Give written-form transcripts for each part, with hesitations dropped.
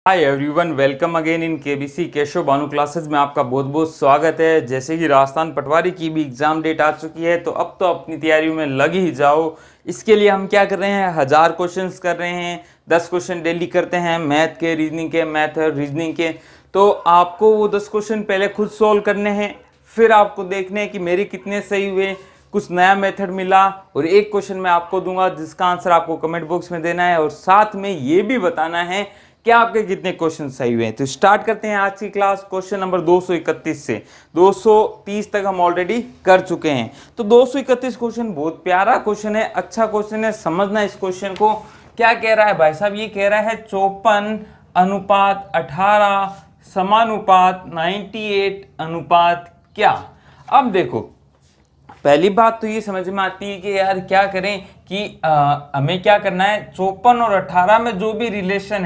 Hi everyone, welcome again in KBC Keshav Bhanu classes में आपका बहुत बहुत स्वागत है। जैसे कि राजस्थान पटवारी की भी एग्जाम डेट आ चुकी है तो अब तो अपनी तैयारियों में लग ही जाओ। इसके लिए हम क्या कर रहे हैं, 1000 क्वेश्चंस कर रहे हैं, 10 क्वेश्चन डेली करते हैं मैथ के, रीजनिंग के, मैथ और रीजनिंग के। तो आपको वो 10 क्वेश्चन पहले खुद सोल्व करने हैं, फिर आपको देखने हैं कि मेरे कितने सही हुए, कुछ नया मेथड मिला, और एक क्वेश्चन मैं आपको दूंगा जिसका आंसर आपको कमेंट बॉक्स में देना है और साथ में ये भी बताना है कि आपके कितने क्वेश्चन सही हुए हैं। तो स्टार्ट करते हैं आज की क्लास क्वेश्चन नंबर 231 से। 230 तक हम ऑलरेडी कर चुके हैं। तो 231 क्वेश्चन बहुत प्यारा क्वेश्चन है, अच्छा क्वेश्चन है। समझना इस क्वेश्चन को क्या कह रहा है भाई साहब। ये कह रहा है 54:18 समानुपात 98 अनुपात क्या। अब देखो, पहली बात तो ये समझ में आती है कि यार क्या करें कि हमें क्या करना है, 54 और 18 में जो भी रिलेशन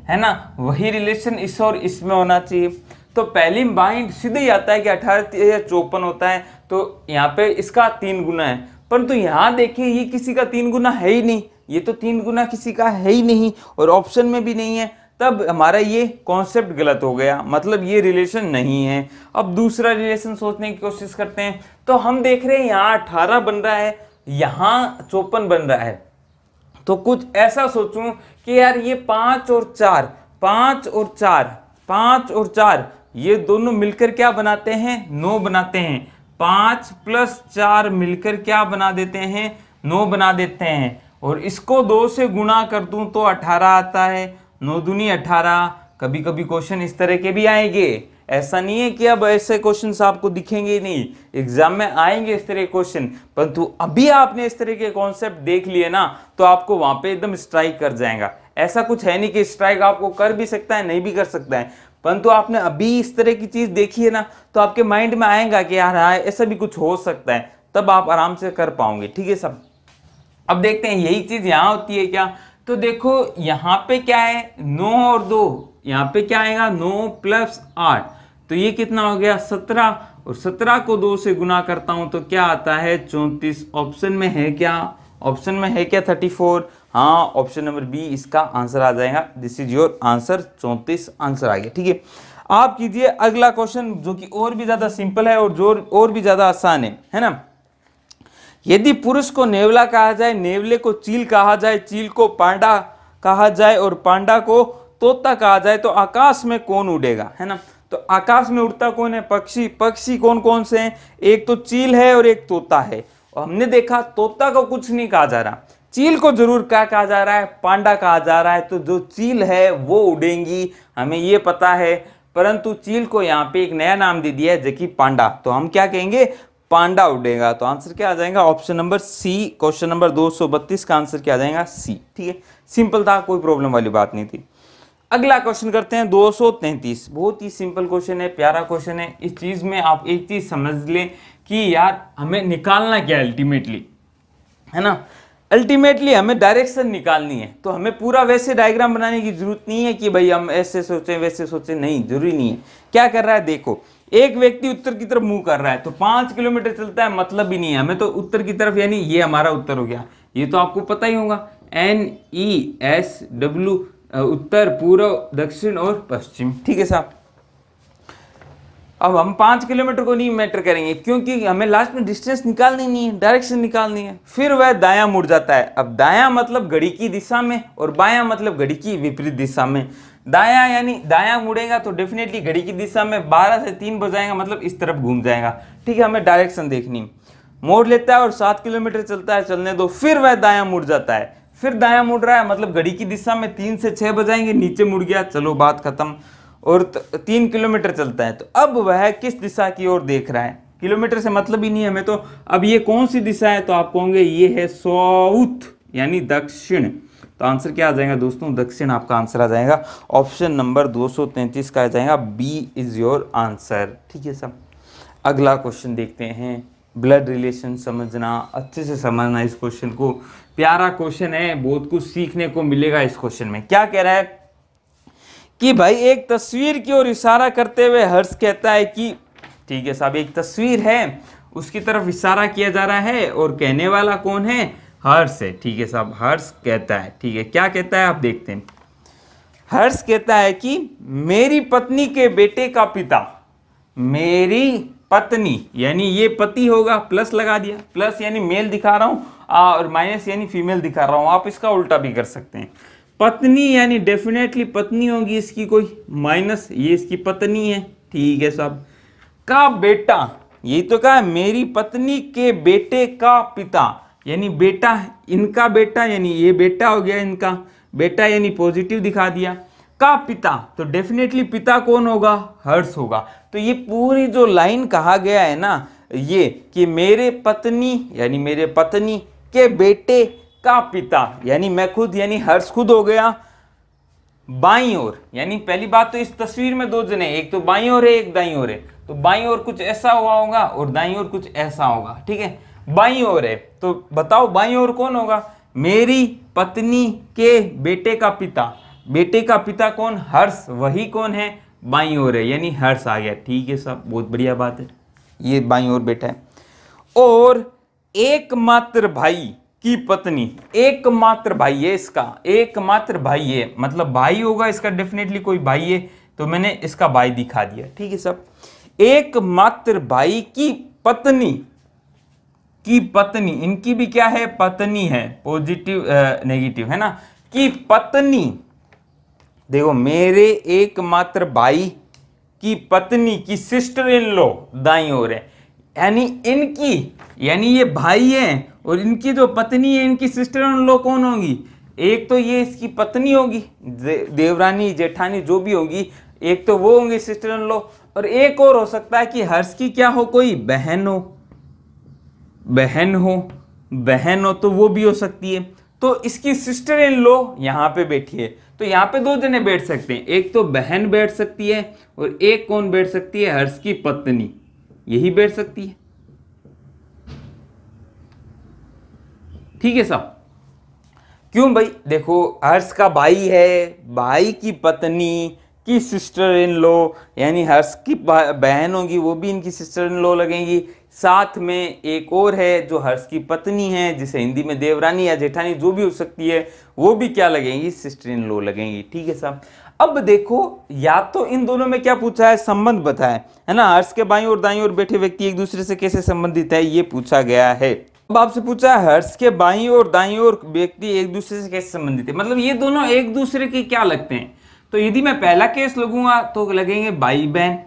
है ना, वही रिलेशन इस और इसमें होना चाहिए। तो पहली माइंड सीधे ही आता है कि 18 या 54 होता है, तो यहाँ पे इसका 3 गुना है। परंतु यहाँ देखिए ये किसी का 3 गुना है ही नहीं, ये तो 3 गुना किसी का है ही नहीं और ऑप्शन में भी नहीं है। तब हमारा ये कॉन्सेप्ट गलत हो गया, मतलब ये रिलेशन नहीं है। अब दूसरा रिलेशन सोचने की कोशिश करते हैं। तो हम देख रहे हैं यहाँ 18 बन रहा है, यहाँ 54 बन रहा है। तो कुछ ऐसा सोचूं कि यार ये 5 और 4, 5 और 4, 5 और 4 ये दोनों मिलकर क्या बनाते हैं, 9 बनाते हैं। 5 + 4 मिलकर क्या बना देते हैं, 9 बना देते हैं। और इसको 2 से गुणा कर दूं तो 18 आता है। 9 दूनी 18। कभी कभी क्वेश्चन इस तरह के भी आएंगे, ऐसा नहीं है कि अब ऐसे क्वेश्चंस आपको दिखेंगे ही नहीं, एग्जाम में आएंगे इस तरह के क्वेश्चन। परंतु अभी आपने इस तरह के कॉन्सेप्ट देख लिए ना तो आपको वहां पे एकदम स्ट्राइक कर जाएगा। ऐसा कुछ है नहीं कि स्ट्राइक आपको कर भी सकता है, नहीं भी कर सकता है, परंतु आपने अभी इस तरह की चीज देखी है ना तो आपके माइंड में आएगा कि यार हाँ ऐसा भी कुछ हो सकता है, तब आप आराम से कर पाओगे। ठीक है सब। अब देखते हैं यही चीज यहाँ होती है क्या। तो देखो यहाँ पे क्या है, 9 और 2, यहाँ पे क्या आएगा 9 + 8, तो ये कितना हो गया 17। और 17 को 2 से गुना करता हूं तो क्या आता है 34। ऑप्शन में है क्या, ऑप्शन में है क्या 34। हाँ, ऑप्शन नंबर बी इसका आंसर आ जाएगा। This is your answer, 34 answer आ गया। ठीक है, आप कीजिए अगला क्वेश्चन जो कि और भी ज्यादा सिंपल है और भी ज्यादा आसान है ना। यदि पुरुष को नेवला कहा जाए, नेवले को चील कहा जाए, चील को पांडा कहा जाए और पांडा को तोता कहा जाए तो आकाश में कौन उड़ेगा, है ना। तो आकाश में उड़ता कौन है, पक्षी। पक्षी कौन कौन से हैं, एक तो चील है और एक तोता है। और हमने देखा तोता को कुछ नहीं कहा जा रहा, चील को जरूर क्या कहा जा रहा है, पांडा कहा जा रहा है। तो जो चील है वो उड़ेंगी, हमें ये पता है। परंतु चील को यहाँ पे एक नया नाम दे दिया है जो कि पांडा, तो हम क्या कहेंगे, पांडा उड़ेगा। तो आंसर क्या आ जाएगा, option number C. Question number 232 का आंसर क्या आ जाएगा, सी। ठीक है, सिंपल था, कोई प्रॉब्लम वाली बात नहीं थी। अगला क्वेश्चन करते हैं 233। बहुत ही सिंपल क्वेश्चन है, प्यारा क्वेश्चन है। इस चीज में आप एक चीज समझ लें कि यार हमें निकालना क्या है अल्टीमेटली, है ना। अल्टीमेटली हमें डायरेक्शन निकालनी है। तो हमें पूरा वैसे डायग्राम बनाने की जरूरत नहीं है कि भाई हम ऐसे सोचें वैसे सोचें, नहीं, जरूरी नहीं है। क्या कर रहा है, देखो एक व्यक्ति उत्तर की तरफ मुंह कर रहा है तो 5 किलोमीटर चलता है, मतलब ही नहीं है हमें तो उत्तर की तरफ, यानी ये हमारा उत्तर हो गया। ये तो आपको पता ही होगा, NESW, उत्तर, पूर्व, दक्षिण और पश्चिम। ठीक है साहब। अब हम 5 किलोमीटर को नहीं मैटर करेंगे क्योंकि हमें लास्ट में डिस्टेंस निकालनी नहीं है, डायरेक्शन निकालनी है। फिर वह दायां मुड़ जाता है। अब दायां मतलब घड़ी की दिशा में और बायां मतलब घड़ी की विपरीत दिशा में। दायां यानी दायां मुड़ेगा तो डेफिनेटली घड़ी की दिशा में 12 से 3 बजाएगा, मतलब इस तरफ घूम जाएगा। ठीक है, हमें डायरेक्शन देखनी। मोड़ लेता है और 7 किलोमीटर चलता है, चलने दो। फिर वह दायां मुड़ जाता है, फिर दायां मुड़ रहा है, मतलब घड़ी की दिशा में 3 से 6 बजाएंगे, नीचे मुड़ गया, चलो बात खत्म। और 3 किलोमीटर चलता है, तो अब वह किस दिशा की ओर देख रहा है, किलोमीटर से मतलब ही नहीं हमें तो। अब ये कौन सी दिशा है, तो आप कहोगे ये है साउथ यानी दक्षिण। तो आंसर क्या आ जाएगा दोस्तों, दक्षिण आपका आंसर आ जाएगा। ऑप्शन नंबर 233 का आ जाएगा, बी इज योर आंसर। ठीक है सब। अगला क्वेश्चन देखते हैं। ब्लड रिलेशन समझना, अच्छे से समझना इस क्वेश्चन को, प्यारा क्वेश्चन है, बहुत कुछ सीखने को मिलेगा इस क्वेश्चन में। क्या कह रहा है कि भाई एक तस्वीर की ओर इशारा करते हुए हर्ष कहता है कि, ठीक है साहब, एक तस्वीर है उसकी तरफ इशारा किया जा रहा है और कहने वाला कौन है, हर्ष है। ठीक है साहब, हर्ष कहता है। ठीक है, क्या कहता है आप देखते हैं। हर्ष कहता है कि मेरी पत्नी के बेटे का पिता, मेरी पत्नी यानी ये पति होगा, प्लस लगा दिया, प्लस यानी मेल दिखा रहा हूं और माइनस यानी फीमेल दिखा रहा हूं। आप इसका उल्टा भी कर सकते हैं। पत्नी यानी डेफिनेटली पत्नी होगी इसकी कोई, माइनस ये इसकी पत्नी है, ठीक है साहब। का बेटा, यही तो कहा मेरी पत्नी के बेटे का पिता, यानी बेटा, इनका बेटा यानी ये बेटा हो गया, इनका बेटा यानी पॉजिटिव दिखा दिया। का पिता, तो डेफिनेटली पिता कौन होगा, हर्ष होगा। तो ये पूरी जो लाइन कहा गया है ना, ये कि मेरे पत्नी यानी मेरे पत्नी के बेटे का पिता, यानी मैं खुद यानी हर्ष खुद हो गया। बाईं ओर, यानी पहली बात तो इस तस्वीर में दो जने, एक तो बाईं ओर है एक दाईं ओर है, तो बाईं ओर कुछ ऐसा हुआ होगा और दाईं ओर कुछ ऐसा होगा, ठीक है। बाईं ओर है तो बताओ बाईं ओर कौन होगा, मेरी पत्नी के बेटे का पिता, बेटे का पिता कौन, हर्ष, वही कौन है, बाईं ओर है, यानी हर्ष आ गया, ठीक है सब, बहुत बढ़िया बात है। ये बाईं ओर बेटा है। और एकमात्र भाई की पत्नी, एकमात्र भाई है इसका, एकमात्र भाई है, मतलब भाई होगा इसका, डेफिनेटली कोई भाई है, तो मैंने इसका भाई दिखा दिया, ठीक है सब। एकमात्र भाई की पत्नी, की पत्नी, इनकी भी क्या है, पत्नी है, पॉजिटिव नेगेटिव है ना, की पत्नी। देखो मेरे एकमात्र भाई की पत्नी की सिस्टर इन लॉ दाईं ओर है, यानी इनकी, यानी ये भाई है और इनकी जो पत्नी है इनकी सिस्टर इन लॉ कौन होगी, एक तो ये इसकी पत्नी होगी, देवरानी जेठानी जो भी होगी, एक तो वो होंगी सिस्टर इन लॉ, और एक और हो सकता है कि हर्ष की क्या हो, कोई बहन हो, बहन हो, बहन हो तो वो भी हो सकती है। तो इसकी सिस्टर इन लॉ यहाँ पे बैठी है, तो यहाँ पे दो जने बैठ सकते हैं, एक तो बहन बैठ सकती है और एक कौन बैठ सकती है, हर्ष की पत्नी, यही बैठ सकती है, ठीक है साहब। क्यों भाई, देखो हर्ष का भाई है, भाई की पत्नी की सिस्टर इन लॉ, यानी हर्ष की बहन होगी वो भी इनकी सिस्टर इन लॉ लगेंगी, साथ में एक और है जो हर्ष की पत्नी है, जिसे हिंदी में देवरानी या जेठानी जो भी हो सकती है, वो भी क्या लगेंगी, सिस्टर इन लॉ लगेंगी, ठीक है साहब। अब देखो या तो इन दोनों में क्या पूछा है, संबंध बताया है ना, हर्ष के बाईं और दाईं ओर बैठे व्यक्ति एक दूसरे से कैसे संबंधित है, ये पूछा गया है। अब आपसे पूछा है हर्ष के बाईं और दाईं ओर व्यक्ति एक दूसरे से कैसे संबंधित है, मतलब ये दोनों एक दूसरे के क्या लगते हैं। तो यदि मैं पहला केस लगूंगा तो लगेंगे भाई बहन,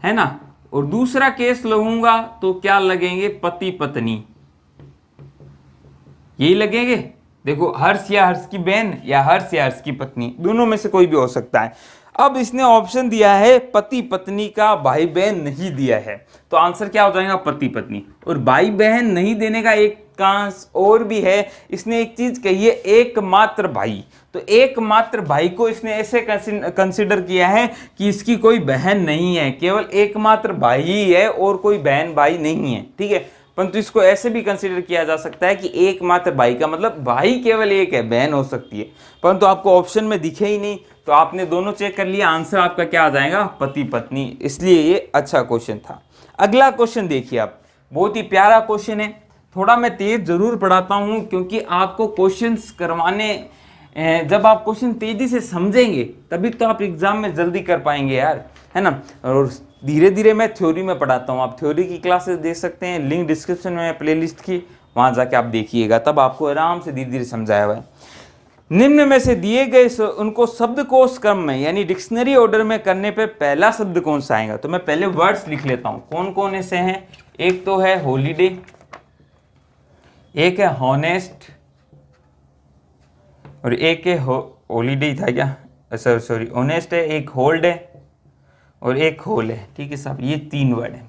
है ना, और दूसरा केस लगूंगा तो क्या लगेंगे, पति पत्नी, यही लगेंगे। देखो हर्ष या हर्ष की बहन या हर्ष या हर्ष की पत्नी, दोनों में से कोई भी हो सकता है। अब इसने ऑप्शन दिया है पति पत्नी का, भाई बहन नहीं दिया है, तो आंसर क्या हो जाएगा, पति पत्नी। और भाई बहन नहीं देने का एक कांस और भी है, इसने एक चीज कही है एकमात्र भाई, तो एकमात्र भाई को इसने ऐसे कंसिडर किया है कि इसकी कोई बहन नहीं है, केवल एकमात्र भाई ही है और कोई बहन भाई नहीं है, ठीक है। परंतु इसको ऐसे भी कंसिडर किया जा सकता है कि एकमात्र भाई का मतलब भाई केवल एक है, बहन हो सकती है, परंतु आपको ऑप्शन में दिखे ही नहीं, तो आपने दोनों चेक कर लिया, आंसर आपका क्या आ जाएगा, पति पत्नी, इसलिए ये अच्छा क्वेश्चन था। अगला क्वेश्चन देखिए आप, बहुत ही प्यारा क्वेश्चन है, थोड़ा मैं तेज जरूर पढ़ाता हूँ क्योंकि आपको क्वेश्चंस करवाने, जब आप क्वेश्चन तेजी से समझेंगे तभी तो आप एग्जाम में जल्दी कर पाएंगे यार, है ना। और धीरे धीरे मैं थ्योरी में पढ़ाता हूँ, आप थ्योरी की क्लासेस देख सकते हैं, लिंक डिस्क्रिप्शन में है प्लेलिस्ट की, वहाँ जाके आप देखिएगा, तब आपको आराम से धीरे धीरे समझाया हुआ है। निम्न में से दिए गए उनको शब्दकोश क्रम में यानी डिक्शनरी ऑर्डर में करने पे पहला शब्द कौन सा आएगा, तो मैं पहले वर्ड्स लिख लेता हूँ, कौन कौन ऐसे हैं, एक तो है हॉलीडे, एक है हॉनेस्ट, और एक है हॉलीडे था क्या, सॉरी ऑनेस्ट है, एक होल्ड है और एक होल है, ठीक है साहब, ये तीन वर्ड है।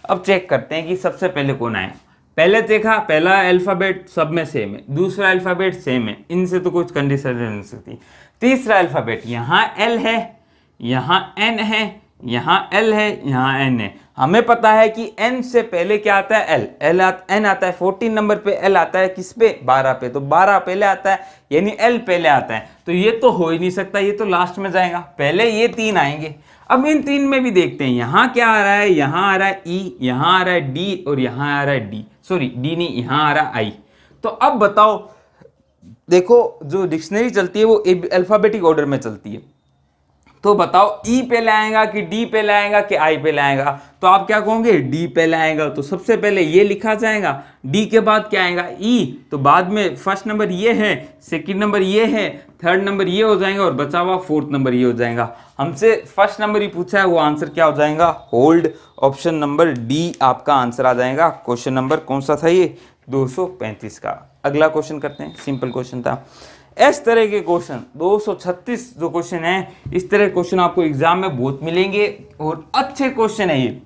अब चेक करते हैं कि सबसे पहले कौन आया। पहले देखा पहला अल्फाबेट सब में सेम है, दूसरा अल्फाबेट सेम है, इनसे तो कुछ कंडीशन नहीं हो सकती। तीसरा अल्फाबेट यहाँ एल है, यहाँ एन है, यहाँ एल है, यहाँ एन है। हमें पता है कि एन से पहले क्या आता है, एन आता है 14 नंबर पे, एल आता है किस पे, 12 पे, तो 12 पहले आता है यानी एल पहले आता है, तो ये तो हो ही नहीं सकता, ये तो लास्ट में जाएगा, पहले ये तीन आएंगे। अब इन तीन में भी देखते हैं, यहाँ क्या आ रहा है, यहाँ आ रहा है ई, यहाँ आ रहा है डी और यहाँ आ रहा है डी, सॉरी डी नहीं, यहाँ आ रहा है आई। तो अब बताओ, देखो जो डिक्शनरी चलती है वो अल्फाबेटिक ऑर्डर में चलती है, तो बताओ ई पे लाएगा कि डी पे लाएगा कि आई पे लाएगा? तो आप क्या कहोगे? डी पे लाएगा। तो सबसे पहले ये लिखा जाएगा, डी के बाद क्या आएगा? ई। तो बाद में फर्स्ट नंबर ये है, सेकंड नंबर ये है, थर्ड नंबर ये हो जाएगा और बचा हुआ फोर्थ नंबर ये हो जाएगा। हमसे फर्स्ट नंबर ही पूछा है, वो आंसर क्या हो जाएगा? होल्ड। ऑप्शन नंबर डी आपका आंसर आ जाएगा। क्वेश्चन नंबर कौन सा था ये? 235 का। अगला क्वेश्चन करते हैं, सिंपल क्वेश्चन था। इस तरह के क्वेश्चन 236 जो क्वेश्चन है, इस तरह के क्वेश्चन आपको एग्जाम में बहुत मिलेंगे और अच्छे क्वेश्चन है ये,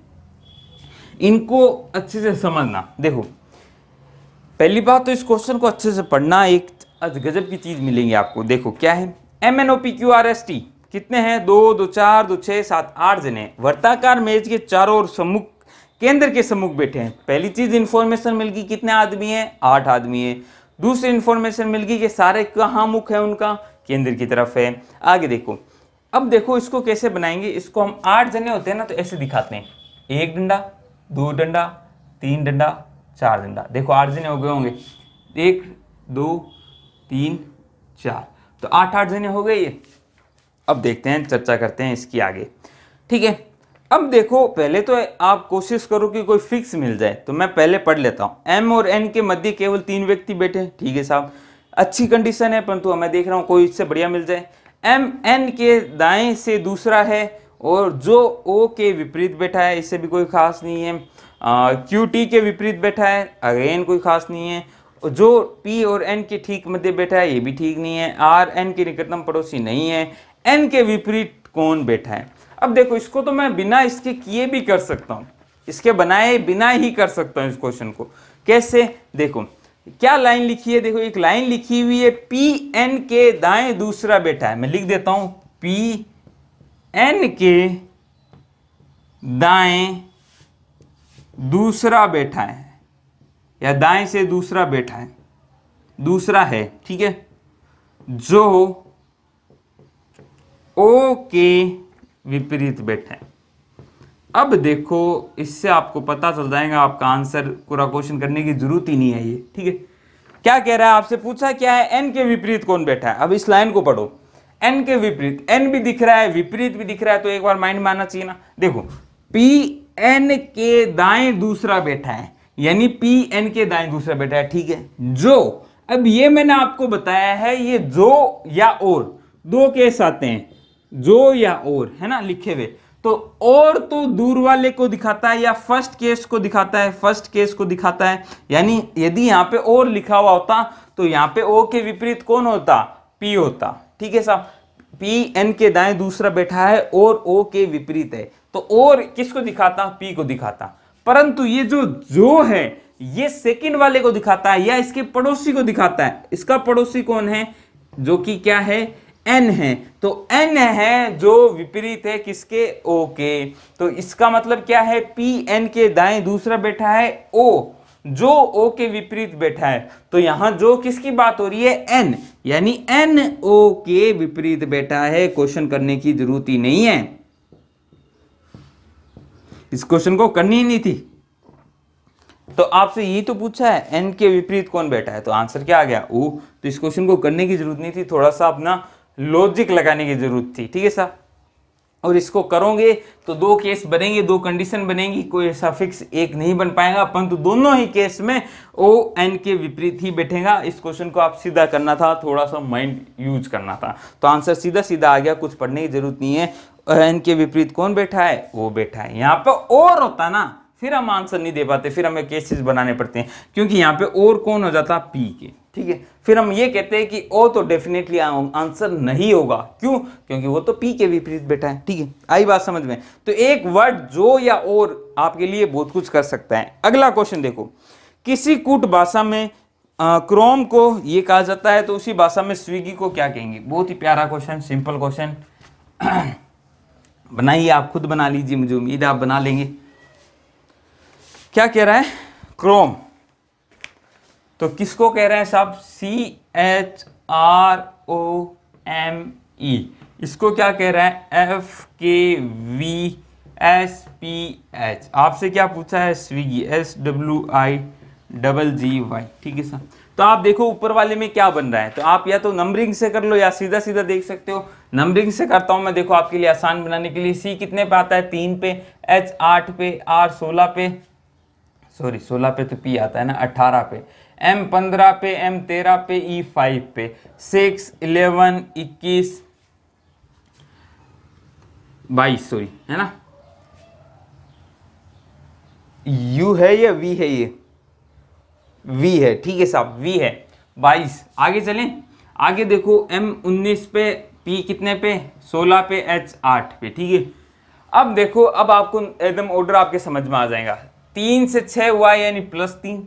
इनको अच्छे से समझना। देखो पहली बात तो इस क्वेश्चन को अच्छे से पढ़ना, एक गजब की चीज मिलेंगी आपको। देखो क्या है, MNOPQRST कितने हैं? 2 2 4 2 6 7 8 जने वर्ताकार मेज के चारों ओर सम्मुख केंद्र के सम्मुख बैठे हैं। पहली चीज इंफॉर्मेशन मिल गई, कितने आदमी हैं? 8 आदमी है। दूसरी इंफॉर्मेशन मिल गई कि सारे कहाँ मुख है उनका? केंद्र की तरफ है। आगे देखो, अब देखो इसको कैसे बनाएंगे। इसको हम 8 जने होते हैं ना, तो ऐसे दिखाते हैं, 1 डंडा, 2 डंडा, 3 डंडा, 4 डंडा। देखो 8 जने हो गए होंगे, 1 2 3 4, तो 8 जने हो गए ये। अब देखते हैं, चर्चा करते हैं इसकी आगे, ठीक है। अब देखो पहले तो आप कोशिश करो कि कोई फिक्स मिल जाए, तो मैं पहले पढ़ लेता हूं। एम और एन के मध्य केवल 3 व्यक्ति बैठे, ठीक है साहब, अच्छी कंडीशन है, परंतु मैं देख रहा हूं कोई इससे बढ़िया मिल जाए। एम एन के दाएं से दूसरा है और जो ओ के विपरीत बैठा है, इससे भी कोई खास नहीं है। क्यू टी के विपरीत बैठा है, अगेन कोई खास नहीं है। जो पी और एन के ठीक मध्य बैठा है, ये भी ठीक नहीं है। आर एन के निकटतम पड़ोसी नहीं है। एन के विपरीत कौन बैठा है? अब देखो इसको तो मैं बिना इसके किए भी कर सकता हूं, इसके बनाए बिना ही कर सकता हूं इस क्वेश्चन को। कैसे? देखो क्या लाइन लिखी है, देखो एक लाइन लिखी हुई है, पी एन के दाएं दूसरा बैठा है। मैं लिख देता हूं, पी एन के दाएं दूसरा बैठा है, या दाएं से दूसरा बैठा है, दूसरा है, ठीक है, जो ओ के विपरीत बैठा है। अब देखो इससे आपको पता चल जाएगा, आपका आंसर पूरा क्वेश्चन करने की जरूरत ही नहीं है ये, ठीक है। क्या कह रहा है? आपसे पूछा क्या है, एन के विपरीत कौन बैठा है। अब इस लाइन को पढ़ो, एन के विपरीत, एन भी दिख रहा है, विपरीत भी दिख रहा है, तो एक बार माइंड में आना चाहिए ना। देखो पी एन के दाएं दूसरा बैठा है, यानी पी एन के दाएं दूसरा बैठा है, ठीक है। जो, अब ये मैंने आपको बताया है, ये जो या और दो केस आते हैं, जो या और, है ना लिखे हुए। तो और तो दूर वाले को दिखाता है या फर्स्ट केस को दिखाता है, फर्स्ट केस को दिखाता है। यानी यदि यहाँ पे और लिखा हुआ होता तो यहाँ पे ओ के विपरीत कौन होता? पी होता, ठीक है साहब। पी एन के दाएं दूसरा बैठा है और ओ के विपरीत है, तो और किसको दिखाता? पी को दिखाता। परंतु ये जो है ये सेकंड वाले को दिखाता है या इसके पड़ोसी को दिखाता है। इसका पड़ोसी कौन है? जो कि क्या है? एन है। तो एन है जो विपरीत है किसके? ओ के। तो इसका मतलब क्या है? पी एन के दाएं दूसरा बैठा है ओ, जो ओ के विपरीत बैठा है। तो यहां जो किसकी बात हो रही है? एन, यानी एन ओ के विपरीत बैठा है। क्वेश्चन करने की जरूरत ही नहीं है, इस क्वेश्चन को करनी ही नहीं थी। तो आपसे यही तो पूछा है, एन के विपरीत कौन बैठा है, तो आंसर क्या आ गया? ओ। तो इस क्वेश्चन को करने की जरूरत नहीं थी, थोड़ा सा अपना लॉजिक लगाने की जरूरत थी, ठीक है साहब। और इसको करोगे तो दो केस बनेंगे, दो कंडीशन बनेंगी, कोई ऐसा फिक्स एक नहीं बन पाएगा, परंतु दोनों ही केस में ओ एन के विपरीत ही बैठेगा। इस क्वेश्चन को आप सीधा करना था, थोड़ा सा माइंड यूज करना था, तो आंसर सीधा सीधा आ गया, कुछ पढ़ने की जरूरत नहीं है। एन के विपरीत कौन बैठा है? वो बैठा है। यहाँ पे और होता ना, फिर हम आंसर नहीं दे पाते, फिर हमें केसेस बनाने पड़ते हैं, क्योंकि यहाँ पे और कौन हो जाता? पी के, ठीक है। फिर हम ये कहते हैं कि ओ तो डेफिनेटली आंसर नहीं होगा, क्यों? क्योंकि वो तो पी के विपरीत बैठा है, ठीक है। आई बात समझ में? तो एक वर्ड जो या और आपके लिए बहुत कुछ कर सकता है। अगला क्वेश्चन देखो, किसी कूट भाषा में क्रोम को ये कहा जाता है, तो उसी भाषा में स्विगी को क्या कहेंगे? बहुत ही प्यारा क्वेश्चन, सिंपल क्वेश्चन बनाइए, आप खुद बना लीजिए, मुझे उम्मीद है आप बना लेंगे। क्या कह रहा है? क्रोम, तो किसको कह रहे हैं साहब? CHROME। इसको क्या कह रहा है? FKVSPH। आपसे क्या पूछा है? स्विगी, SWIGGY, ठीक है साहब। तो आप देखो ऊपर वाले में क्या बन रहा है, तो आप या तो नंबरिंग से कर लो या सीधा सीधा देख सकते हो। नंबरिंग से करता हूं मैं, देखो आपके लिए आसान बनाने के लिए। सी कितने पे आता है? 3 पे, एच 8 पे, आर 16 पे, सॉरी 16 पे तो पी आता है ना, 18 पे, एम 15 पे, एम 13 पे, ई 5 पे, 6 11 21 22, सॉरी है ना, यू है या वी है? ये वी है, ठीक है साहब, वी है 22। आगे चलें, आगे देखो एम 19 पे, पी कितने पे? 16 पे, एच 8 पे, ठीक है। अब देखो, अब आपको एकदम ऑर्डर आपके समझ में आ जाएगा। 3 से 6 हुआ यानी +3,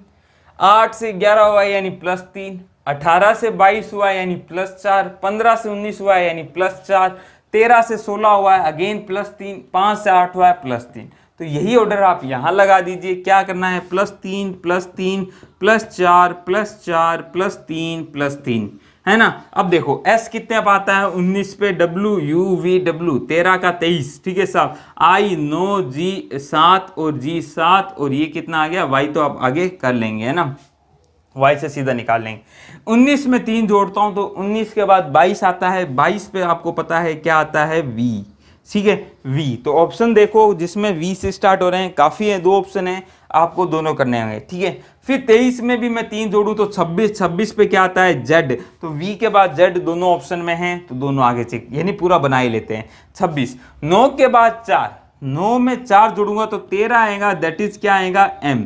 8 से 11 हुआ यानी +3, 18 से 22 हुआ यानी +4, 15 से 19 हुआ यानी +4, 13 से 16 हुआ है अगेन +3, 5 से 8 हुआ है +3। तो यही ऑर्डर आप यहां लगा दीजिए। क्या करना है? +3 +3 +4 +4 +3 +3, है ना। अब देखो S कितने पे आता है? 19 पे, W U V W 13 का 23, ठीक है साहब, I 9, G 7 और G 7, और ये कितना आ गया? Y तो आप आगे कर लेंगे, है ना, Y से सीधा निकाल लेंगे। 19 में 3 जोड़ता हूं तो 19 के बाद 22 आता है, 22 पे आपको पता है क्या आता है? V, ठीक है, V। तो ऑप्शन देखो जिसमें V से स्टार्ट हो रहे हैं, काफी है, 2 ऑप्शन है, आपको दोनों करने होंगे, ठीक है। फिर 23 में भी मैं 3 जोड़ूं तो 26, 26 पे क्या आता है? Z। तो V के बाद Z दोनों ऑप्शन में हैं, तो दोनों आगे चेक, यानी पूरा बना ही लेते हैं। 26, 9 के बाद 4, 9 में 4 जोड़ूंगा तो 13 आएगा, दैट इज क्या आएगा? M।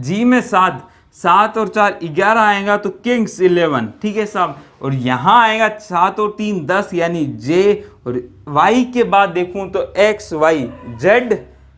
G में 7, 7 और 4 11 आएगा, तो किंग्स 11, ठीक है साहब। और यहाँ आएगा 7 और 3 10, यानी J। और Y के बाद देखूं तो X Y Z,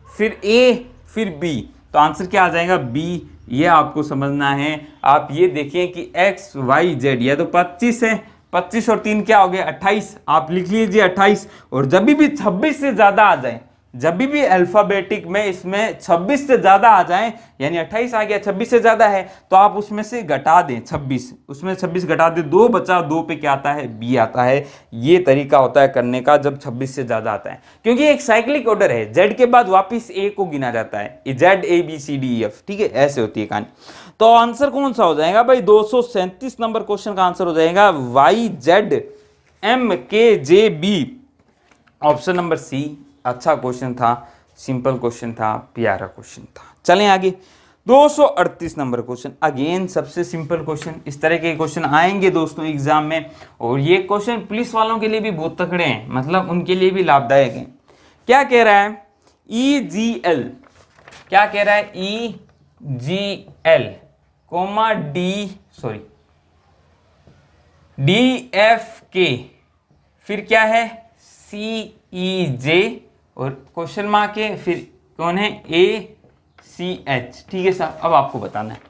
फिर A, फिर B, तो आंसर क्या आ जाएगा? B। ये आपको समझना है। आप ये देखें कि X Y Z, या तो 25 है, 25 और 3 क्या हो गया? 28, आप लिख लीजिए 28। और जब भी 26 से ज्यादा आ जाए, जब भी अल्फाबेटिक में इसमें 26 से ज्यादा आ जाए, यानी 28 आ गया, 26 से ज्यादा है, तो आप उसमें से घटा दें 26, उसमें 26 घटा दें, 2 बचा, 2 पे क्या आता है? बी आता है। ये तरीका होता है करने का जब 26 से ज्यादा आता है, क्योंकि एक साइक्लिक ऑर्डर है, जेड के बाद वापिस ए को गिना जाता है, Z A B C D F, ठीक है, ऐसे होती है कहानी। तो आंसर कौन सा हो जाएगा भाई? 237 नंबर क्वेश्चन का आंसर हो जाएगा Y Z M K J B, option number C. अच्छा क्वेश्चन था, सिंपल क्वेश्चन था, प्यारा क्वेश्चन था। चलें आगे, 238 नंबर क्वेश्चन, अगेन सबसे सिंपल क्वेश्चन। इस तरह के क्वेश्चन आएंगे दोस्तों एग्जाम में, और ये क्वेश्चन पुलिस वालों के लिए भी बहुत तगड़े हैं, मतलब उनके लिए भी लाभदायक हैं। क्या कह रहा है? EGL, क्या कह रहा है? EGL कोमा DFK, फिर क्या है? CEJ और क्वेश्चन मार्क है, फिर कौन है? ACH, ठीक है साहब। अब आपको बताना है,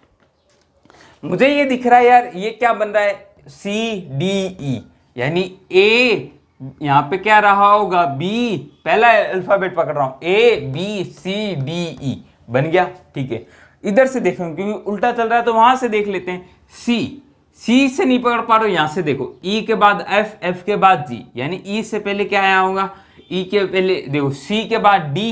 मुझे ये दिख रहा है यार, ये क्या बन रहा है? CDE, यानी A यहां पे क्या रहा होगा? B, पहला अल्फाबेट पकड़ रहा हूं, ABCDE बन गया, ठीक है। इधर से देखो क्योंकि उल्टा चल रहा है, तो वहां से देख लेते हैं। C से नहीं पकड़ पा रहे हो, यहां से देखो, E के बाद F, F के बाद G, यानी E से पहले क्या आया होगा? E के पहले देखो, C के बाद D,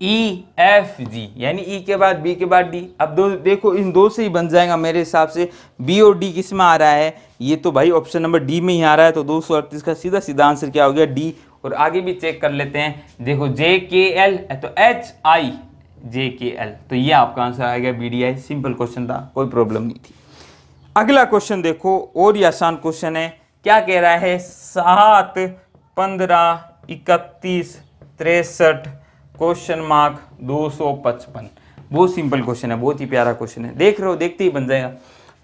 E F G, यानी E के बाद B के बाद D। अब दो देखो, इन दो से ही बन जाएगा मेरे हिसाब से। B और D किस में आ रहा है? ये तो भाई ऑप्शन नंबर D में ही आ रहा है, तो 238 का सीधा सीधा आंसर क्या हो गया? D। और आगे भी चेक कर लेते हैं, देखो JKL तो HIJKL, तो ये आपका आंसर आएगा BDI। सिंपल क्वेश्चन था, कोई प्रॉब्लम नहीं थी। अगला क्वेश्चन देखो, और ये आसान क्वेश्चन है। क्या कह रहा है? 7 15 31 63 क्वेश्चन मार्क 255। बहुत सिंपल क्वेश्चन है, बहुत ही प्यारा क्वेश्चन है, देख रहे हो, देखते ही बन जाएगा।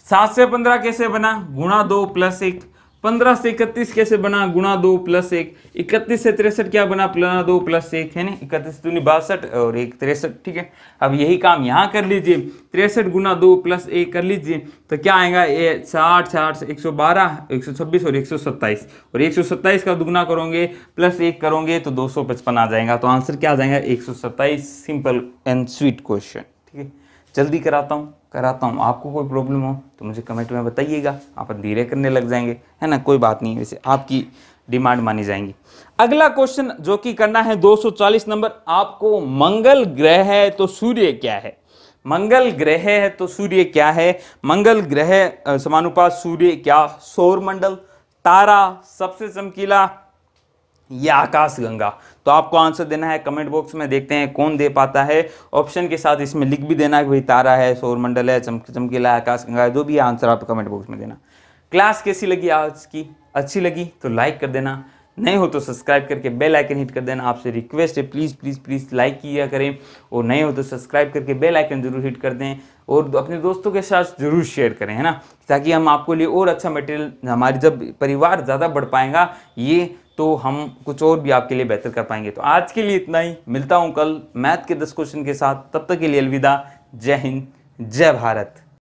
7 से 15 कैसे बना? गुणा 2 प्लस 1। 15 से 31 कैसे बना? गुणा 2 प्लस 1। 31 से 63 क्या बना? गुणा 2 प्लस 1, है ना, 31 दूनी 62 और 1 63, ठीक है। अब यही काम यहाँ कर लीजिए, 63 गुणा 2 प्लस 1 कर लीजिए, तो क्या आएगा? 60 60 112 126 और 127, और 127 का दुगना करोगे प्लस 1 करोगे तो 255 आ जाएगा। तो आंसर क्या आ जाएगा? 127। सिंपल एंड स्वीट क्वेश्चन, ठीक है। जल्दी कराता हूँ। आपको कोई प्रॉब्लम हो तो मुझे कमेंट में बताइएगा, आप धीरे करने लग जाएंगे, है ना, कोई बात नहीं, वैसे आपकी डिमांड मानी जाएंगी। अगला क्वेश्चन जो कि करना है 240 नंबर आपको, मंगल ग्रह है तो सूर्य क्या है? मंगल ग्रह है तो सूर्य क्या है? मंगल ग्रह समानुपात सूर्य क्या? सौर मंडल, तारा, सबसे चमकीला, या आकाशगंगा। तो आपको आंसर देना है कमेंट बॉक्स में, देखते हैं कौन दे पाता है। ऑप्शन के साथ इसमें लिख भी देना कि भाई तारा है, सौरमंडल है, चमकीला है, आकाशगंगा है, जो भी आंसर आप कमेंट बॉक्स में देना। क्लास कैसी लगी आज की? अच्छी लगी तो लाइक कर देना, नहीं हो तो सब्सक्राइब करके बेल आइकन हिट कर देना। आपसे रिक्वेस्ट है प्लीज़ प्लीज़ प्लीज़ लाइक किया करें, और नहीं हो तो सब्सक्राइब करके बेल आइकन जरूर हिट कर दें, और अपने दोस्तों के साथ जरूर शेयर करें, है ना, ताकि हम आपको लिए और अच्छा मटेरियल, हमारी जब परिवार ज़्यादा बढ़ पाएगा ये, तो हम कुछ और भी आपके लिए बेहतर कर पाएंगे। तो आज के लिए इतना ही, मिलता हूँ कल मैथ के 10 क्वेश्चन के साथ। तब तक के लिए अलविदा, जय हिंद, जय भारत।